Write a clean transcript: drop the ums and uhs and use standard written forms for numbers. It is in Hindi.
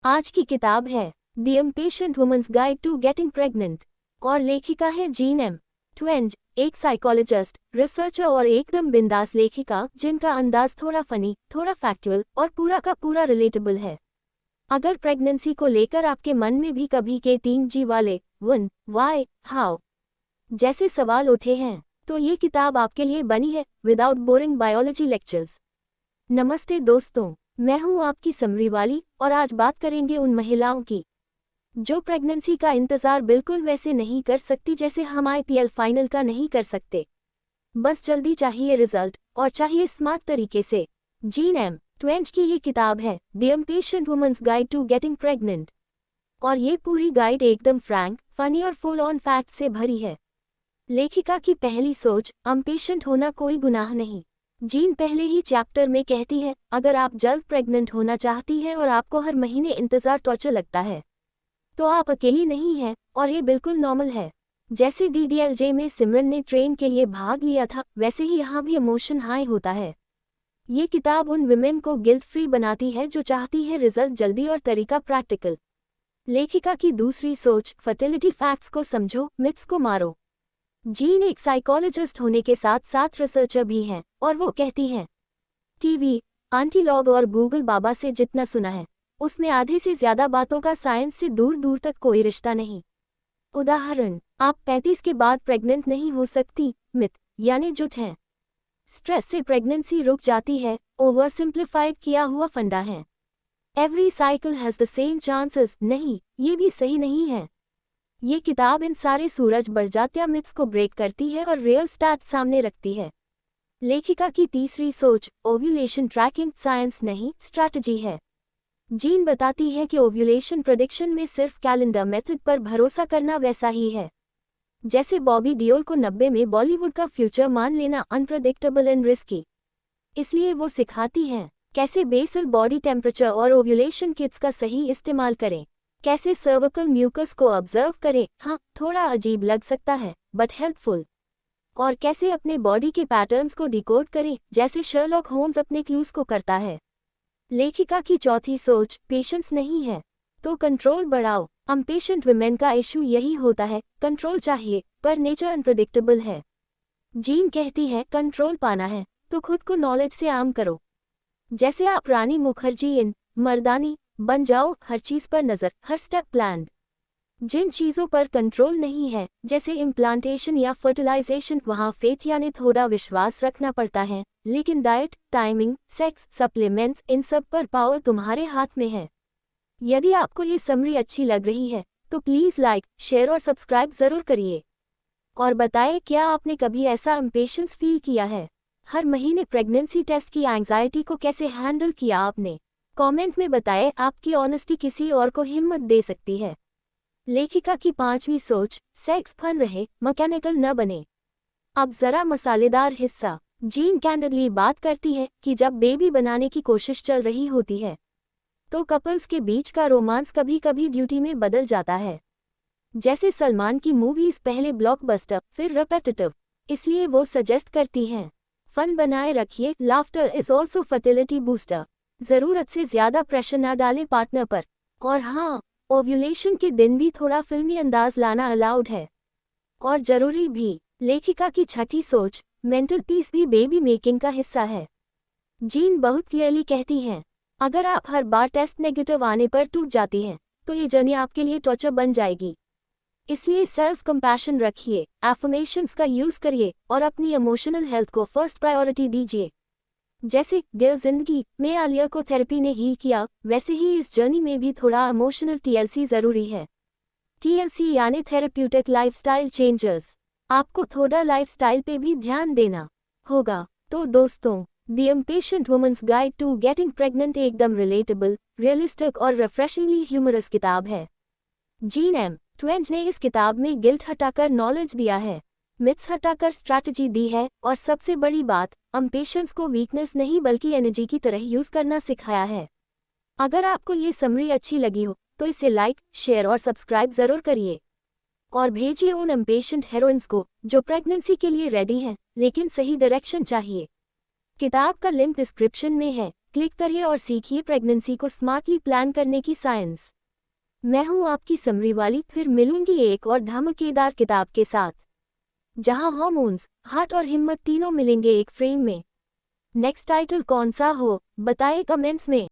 आज की किताब है the impatient woman's guide to getting pregnant और लेखिका है जीन एम ट्वेंज, एक साइकोलॉजिस्ट, रिसर्चर और एकदम बिंदास लेखिका जिनका अंदाज थोड़ा फनी, थोड़ा फैक्चुअल और पूरा का पूरा रिलेटेबल है। अगर प्रेगनेंसी को लेकर आपके मन में भी कभी के 3G वाले वन, वाई, हाउ जैसे सवाल उठे हैं तो ये किताब आपके लिए बनी है विदाउट बोरिंग बायोलॉजी लेक्चर्स। नमस्ते दोस्तों, मैं हूँ आपकी समरी वाली और आज बात करेंगे उन महिलाओं की जो प्रेगनेंसी का इंतज़ार बिल्कुल वैसे नहीं कर सकती जैसे हम IPL फाइनल का नहीं कर सकते। बस जल्दी चाहिए रिजल्ट और चाहिए स्मार्ट तरीके से। जीन एम ट्वेंज की ये किताब है the impatient woman's guide to getting pregnant और ये पूरी गाइड एकदम फ्रैंक, फनी और फुल ऑन फैक्ट से भरी है। लेखिका की पहली सोच, इम्पेशेंट होना कोई गुनाह नहीं। जीन पहले ही चैप्टर में कहती है, अगर आप जल्द प्रेग्नेंट होना चाहती हैं और आपको हर महीने इंतज़ार टॉर्चर लगता है तो आप अकेली नहीं हैं और ये बिल्कुल नॉर्मल है। जैसे DDLJ में सिमरन ने ट्रेन के लिए भाग लिया था वैसे ही यहाँ भी इमोशन हाई होता है। ये किताब उन विमेन को गिल्ट फ्री बनाती है जो चाहती है रिजल्ट जल्दी और तरीका प्रैक्टिकल। लेखिका की दूसरी सोच, फर्टिलिटी फैक्ट्स को समझो, मिथ्स को मारो। जीन एक साइकोलॉजिस्ट होने के साथ साथ रिसर्चर भी हैं और वो कहती हैं टीवी, आंटी लॉग और गूगल बाबा से जितना सुना है उसमें आधे से ज्यादा बातों का साइंस से दूर दूर तक कोई रिश्ता नहीं। उदाहरण, आप 35 के बाद प्रेग्नेंट नहीं हो सकती, मिथ यानी झूठ है। स्ट्रेस से प्रेगनेंसी रुक जाती है, ओवर सिंप्लीफाइड किया हुआ फंडा है। Every cycle has the same chances, नहीं, ये भी सही नहीं है। ये किताब इन सारे सूरज बढ़ मिथ्स को ब्रेक करती है और रियल स्टैट्स सामने रखती है। लेखिका की तीसरी सोच, ओव्यूलेशन ट्रैकिंग साइंस नहीं स्ट्रैटेजी है। जीन बताती है कि ओव्यूलेशन प्रेडिक्शन में सिर्फ कैलेंडर मेथड पर भरोसा करना वैसा ही है जैसे बॉबी डियोल को 90 में बॉलीवुड का फ्यूचर मान लेना अनप्रेडिक्टेबल एंड रिस्की। इसलिए वो सिखाती हैं कैसे बेसल बॉडी टेम्परेचर और ओव्यूलेशन किट्स का सही इस्तेमाल करें, कैसे सर्विकल म्यूकस को ऑब्जर्व करें, हाँ थोड़ा अजीब लग सकता है बट हेल्पफुल, और कैसे अपने बॉडी के पैटर्न्स को डिकोड करें जैसे शर्लॉक होम्स अपने क्लूज को करता है। लेखिका की चौथी सोच, पेशेंस नहीं है तो कंट्रोल बढ़ाओ। इम्पेशेंट वुमेन का इशू यही होता है, कंट्रोल चाहिए पर नेचर अनप्रेडिक्टेबल है। जीन कहती है कंट्रोल पाना है तो खुद को नॉलेज से आर्म करो। जैसे आप रानी मुखर्जी इन मर्दानी बन जाओ, हर चीज पर नजर, हर स्टेप प्लान्ड। जिन चीज़ों पर कंट्रोल नहीं है जैसे इम्प्लांटेशन या फर्टिलाइजेशन, वहाँ फेथ यानी थोड़ा विश्वास रखना पड़ता है, लेकिन डाइट, टाइमिंग, सेक्स, सप्लीमेंट्स, इन सब पर पावर तुम्हारे हाथ में है। यदि आपको ये समरी अच्छी लग रही है तो प्लीज़ लाइक, शेयर और सब्सक्राइब ज़रूर करिए और बताएं क्या आपने कभी ऐसा इम्पेशेंस फील किया है। हर महीने प्रेगनेंसी टेस्ट की एंग्जाइटी को कैसे हैंडल किया आपने, कमेंट में बताएं। आपकी ऑनेस्टी किसी और को हिम्मत दे सकती है। लेखिका की पांचवी सोच, सेक्स फन रहे, मैकेनिकल न बने। अब जरा मसालेदार हिस्सा। जीन कैंडिडली बात करती है कि जब बेबी बनाने की कोशिश चल रही होती है तो कपल्स के बीच का रोमांस कभी कभी ड्यूटी में बदल जाता है। जैसे सलमान की मूवीज पहले ब्लॉकबस्टर फिर रिपेटिटिव, इसलिए वो सजेस्ट करती हैं फन बनाए रखिए, laughter is also fertility booster. ज़रूरत से ज़्यादा प्रेशर न डालें पार्टनर पर। और हाँ, ओव्यूलेशन के दिन भी थोड़ा फिल्मी अंदाज लाना अलाउड है और जरूरी भी। लेखिका की छठी सोच, मेंटल पीस भी बेबी मेकिंग का हिस्सा है। जीन बहुत क्लियरली कहती हैं, अगर आप हर बार टेस्ट नेगेटिव आने पर टूट जाती हैं तो ये जर्नी आपके लिए टॉर्चर बन जाएगी। इसलिए सेल्फ कंपैशन रखिए, एफर्मेशंस का यूज़ करिए और अपनी इमोशनल हेल्थ को फर्स्ट प्रायोरिटी दीजिए। जैसे डियर जिंदगी में आलिया को थेरेपी ने हील किया, वैसे ही इस जर्नी में भी थोड़ा इमोशनल TLC ज़रूरी है। TLC यानी थेरेप्यूटिक लाइफस्टाइल चेंजर्स। आपको थोड़ा लाइफस्टाइल पे भी ध्यान देना होगा। तो दोस्तों, the impatient woman's guide to getting pregnant एकदम रिलेटेबल, रियलिस्टिक और रिफ्रेशिंगली ह्यूमरस किताब है। जीन एम ट्वेंज ने इस किताब में गिल्ट हटाकर नॉलेज दिया है, मिथ्स हटाकर स्ट्रैटेजी दी है और सबसे बड़ी बात, इम्पेशेंस को वीकनेस नहीं बल्कि एनर्जी की तरह यूज़ करना सिखाया है। अगर आपको ये समरी अच्छी लगी हो तो इसे लाइक, शेयर और सब्सक्राइब ज़रूर करिए और भेजिए उन इम्पेशेंट हीरोइंस को जो प्रेगनेंसी के लिए रेडी हैं लेकिन सही डायरेक्शन चाहिए। किताब का लिंक डिस्क्रिप्शन में है, क्लिक करिए और सीखिए प्रेगनेंसी को स्मार्टली प्लान करने की साइंस। मैं हूं आपकी समरी वाली, फिर मिलूंगी एक और धमाकेदार किताब के साथ, जहां हॉर्मोन्स, हार्ट और हिम्मत तीनों मिलेंगे एक फ्रेम में। नेक्स्ट टाइटल कौन सा हो, बताएं कमेंट्स में।